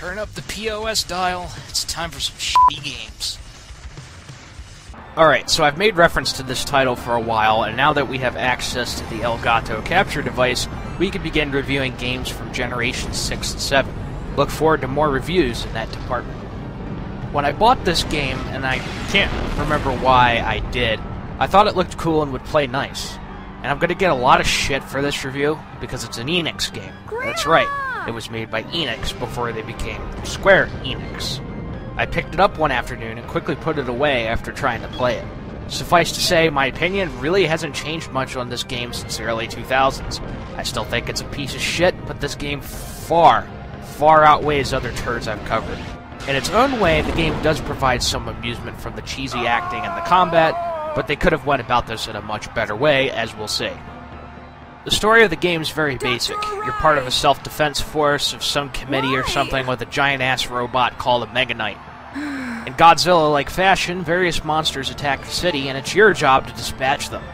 Turn up the POS dial. It's time for some shitty games. Alright, so I've made reference to this title for a while, and now that we have access to the Elgato capture device, we can begin reviewing games from Generations 6 and 7. Look forward to more reviews in that department. When I bought this game, and I can't remember why I did, I thought it looked cool and would play nice. And I'm going to get a lot of shit for this review, because it's an Enix game. That's right, it was made by Enix before they became Square Enix. I picked it up one afternoon and quickly put it away after trying to play it. Suffice to say, my opinion really hasn't changed much on this game since the early 2000s. I still think it's a piece of shit, but this game far outweighs other turds I've covered. In its own way, the game does provide some amusement from the cheesy acting and the combat, but they could have went about this in a much better way, as we'll see. The story of the game is very basic. You're part of a self-defense force of some committee or something with a giant-ass robot called a Mega Knight. In Godzilla-like fashion, various monsters attack the city, and it's your job to dispatch them.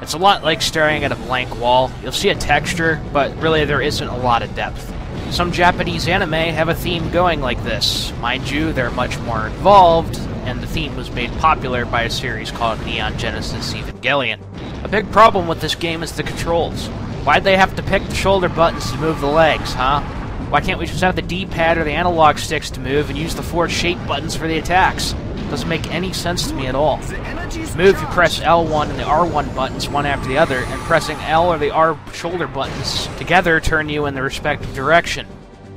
It's a lot like staring at a blank wall. You'll see a texture, but really there isn't a lot of depth. Some Japanese anime have a theme going like this. Mind you, they're much more involved, and the theme was made popular by a series called Neon Genesis Evangelion. A big problem with this game is the controls. Why'd they have to pick the shoulder buttons to move the legs, huh? Why can't we just have the D-pad or the analog sticks to move and use the 4 shape buttons for the attacks? Doesn't make any sense to me at all. To move, you press L1 and the R1 buttons one after the other, and pressing L or the R shoulder buttons together turn you in the respective direction.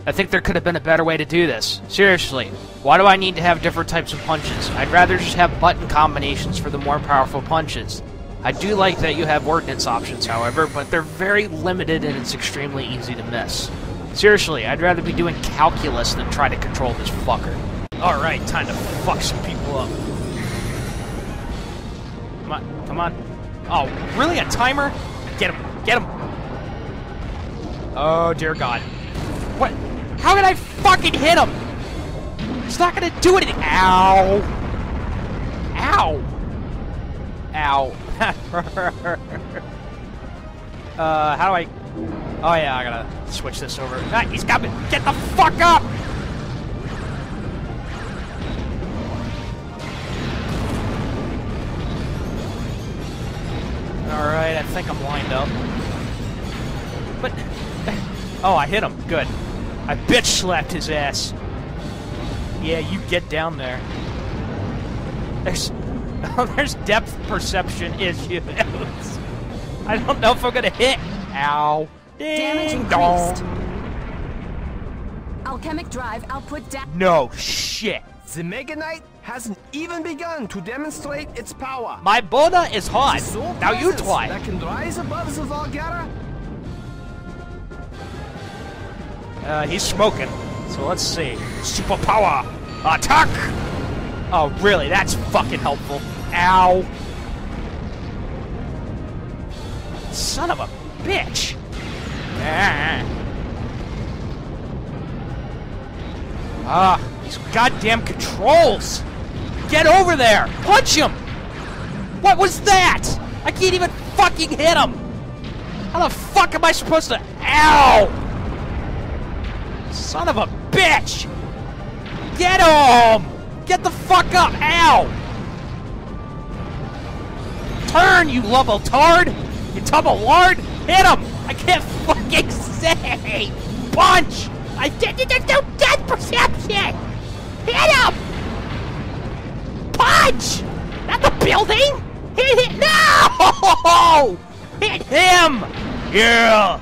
I think there could have been a better way to do this. Seriously, why do I need to have different types of punches? I'd rather just have button combinations for the more powerful punches. I do like that you have ordnance options, however, but they're very limited and it's extremely easy to miss. Seriously, I'd rather be doing calculus than try to control this fucker. Alright, time to fuck some people up. Come on, come on. Oh, really? A timer? Get him, get him! Oh, dear God. What? How can I fucking hit him? It's not gonna do anything. Ow! Ow! Ow. How do I... Oh yeah, I gotta switch this over. Ah, he's got me! Get the fuck up! Alright, I think I'm lined up. But... Oh, I hit him. Good. I bitch slapped his ass. Yeah, you get down there. There's depth perception issues. I don't know if I'm gonna hit. Ow. Damage increased. Alchemic drive output down. No shit. The Mega Knight hasn't even begun to demonstrate its power. My Bona is hot. Now you try. That can rise above the Vulgara. He's smoking. So let's see. Superpower. Attack! Oh, really? That's fucking helpful. Ow. Son of a bitch. These goddamn controls. Get over there. Punch him. What was that? I can't even fucking hit him. How the fuck am I supposed to... Ow. Son of a bitch. Get him. Get the fuck up. Ow. Turn, you lubble tard. You tubble lard. Hit him. I can't fucking say. Punch. I didn't do death perception. Hit him. Punch. Not the building. Hit him. No. Hit him. Yeah.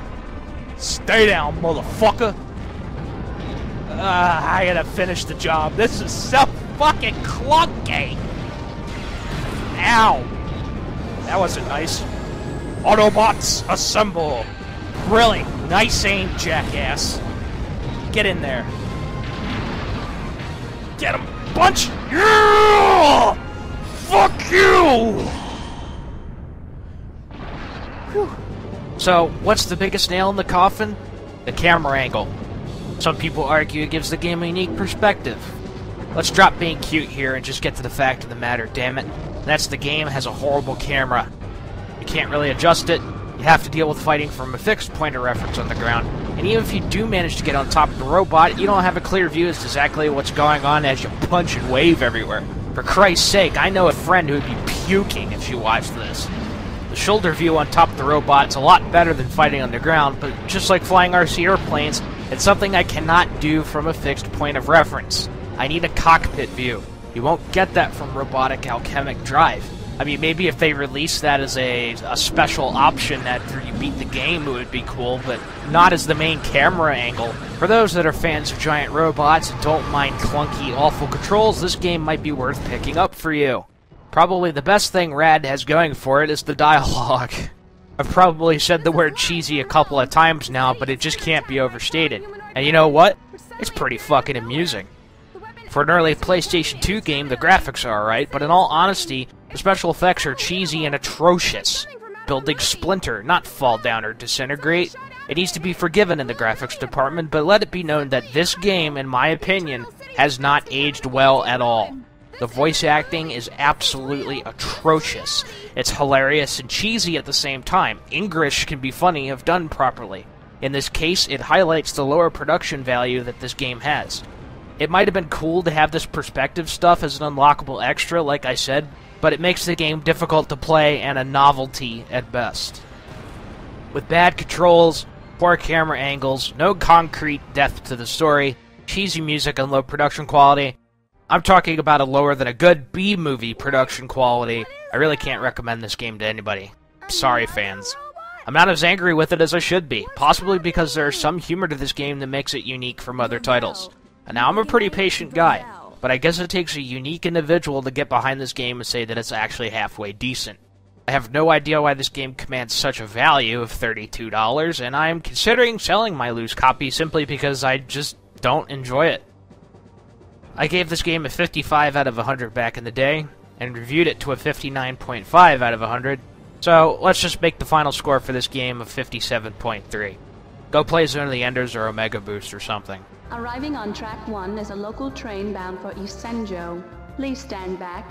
Stay down, motherfucker. I gotta finish the job. This is so fucking clunky. Ow. That wasn't nice. Autobots, assemble. Really nice aim, jackass. Get in there. Get him. Punch. Yeah! Fuck you. Whew. So, what's the biggest nail in the coffin? The camera angle. Some people argue it gives the game a unique perspective. Let's drop being cute here and just get to the fact of the matter, damn it. That's the game has a horrible camera. You can't really adjust it. You have to deal with fighting from a fixed point of reference on the ground. and even if you do manage to get on top of the robot, you don't have a clear view as to exactly what's going on as you punch and wave everywhere. For Christ's sake, I know a friend who would be puking if she watched this. The shoulder view on top of the robot is a lot better than fighting on the ground, but just like flying RC airplanes, it's something I cannot do from a fixed point of reference. I need a cockpit view. You won't get that from robotic Alchemic Drive. I mean, maybe if they release that as a special option after you beat the game, it would be cool, but not as the main camera angle. For those that are fans of giant robots and don't mind clunky, awful controls, this game might be worth picking up for you. Probably the best thing Rad has going for it is the dialogue. I've probably said the word cheesy a couple of times now, but it just can't be overstated. And you know what? It's pretty fucking amusing. For an early PlayStation 2 game, the graphics are alright, but in all honesty, the special effects are cheesy and atrocious. Buildings splinter, not fall down or disintegrate. It needs to be forgiven in the graphics department, but let it be known that this game, in my opinion, has not aged well at all. The voice acting is absolutely atrocious. It's hilarious and cheesy at the same time. English can be funny if done properly. In this case, it highlights the lower production value that this game has. It might have been cool to have this perspective stuff as an unlockable extra, like I said, but it makes the game difficult to play and a novelty at best. With bad controls, poor camera angles, no concrete depth to the story, cheesy music and low production quality, I'm talking about a lower than a good B-movie production quality, I really can't recommend this game to anybody. Sorry, fans. I'm not as angry with it as I should be, possibly because there's some humor to this game that makes it unique from other titles. And now I'm a pretty patient guy, but I guess it takes a unique individual to get behind this game and say that it's actually halfway decent. I have no idea why this game commands such a value of $32, and I am considering selling my loose copy simply because I just don't enjoy it. I gave this game a 55 out of 100 back in the day, and reviewed it to a 59.5 out of 100, so let's just make the final score for this game of 57.3. Go play Zone of the Enders or Omega Boost or something. Arriving on track 1 is a local train bound for East Senjo. Please stand back.